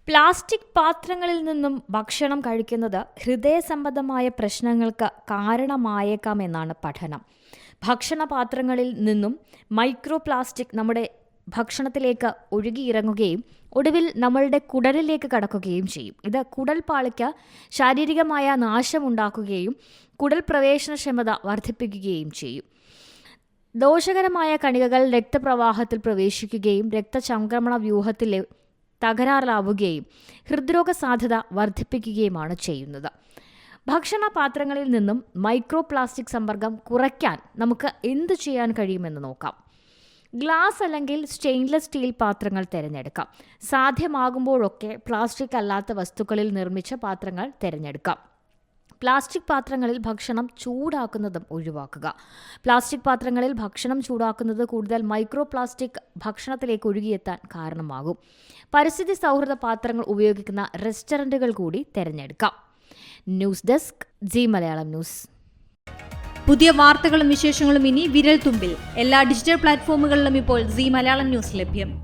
Plastic പാത്രങ്ങളിൽ നിന്നും ഭക്ഷണം കഴിക്കുന്നത് ഹൃദയ സംബന്ധമായ പ്രശ്നങ്ങൾക്ക് കാരണമായേക്കാമെന്നാണ് പഠനം. ഭക്ഷണപാത്രങ്ങളിൽ നിന്നും മൈക്രോ പ്ലാസ്റ്റിക് നമ്മുടെ ഭക്ഷണത്തിലേക്ക് ഒഴുകിയിറങ്ങുകയും ഒടുവിൽ നമ്മളുടെ കുടലിലേക്ക് കടക്കുകയും ചെയ്യും. ഇത് കുടൽപ്പാളിക്ക് ശാരീരികമായ നാശമുണ്ടാക്കുകയും കുടൽ പ്രവേശനക്ഷമത വർദ്ധിപ്പിക്കുകയും ചെയ്യും. ദോഷകരമായ കണികകൾ രക്തപ്രവാഹത്തിൽ പ്രവേശിക്കുകയും രക്തചംക്രമണ വ്യൂഹത്തിലെ തകരാറിലാവുകയും ഹൃദ്രോഗ സാധ്യത വർദ്ധിപ്പിക്കുകയുമാണ് ചെയ്യുന്നത്. ഭക്ഷണപാത്രങ്ങളിൽ നിന്നും മൈക്രോ പ്ലാസ്റ്റിക് സമ്പർക്കം കുറയ്ക്കാൻ നമുക്ക് എന്ത് ചെയ്യാൻ കഴിയുമെന്ന് നോക്കാം. ഗ്ലാസ് അല്ലെങ്കിൽ സ്റ്റെയിൻലെസ് സ്റ്റീൽ പാത്രങ്ങൾ തിരഞ്ഞെടുക്കാം. സാധ്യമാകുമ്പോഴൊക്കെ പ്ലാസ്റ്റിക് അല്ലാത്ത വസ്തുക്കളിൽ നിർമ്മിച്ച പാത്രങ്ങൾ തിരഞ്ഞെടുക്കാം. പ്ലാസ്റ്റിക് പാത്രങ്ങളിൽ ഭക്ഷണം ചൂടാക്കുന്നതും ഒഴിവാക്കുക. പ്ലാസ്റ്റിക് പാത്രങ്ങളിൽ ഭക്ഷണം ചൂടാക്കുന്നത് കൂടുതൽ മൈക്രോ പ്ലാസ്റ്റിക് ഭക്ഷണത്തിലേക്ക് ഒഴുകിയെത്താൻ കാരണമാകും. പരിസ്ഥിതി സൗഹൃദ പാത്രങ്ങൾ ഉപയോഗിക്കുന്ന റെസ്റ്റോറൻറ്റുകൾ കൂടി തിരഞ്ഞെടുക്കാം. News desk G Malayalam news. പുതിയ വാർത്തകളും വിശേഷങ്ങളും ഇനി വിരൽ തുമ്പിൽ. എല്ലാ ഡിജിറ്റൽ പ്ലാറ്റ്ഫോമുകളിലും ഇപ്പോൾ ജി മലയാളം ന്യൂസ് ലഭ്യം.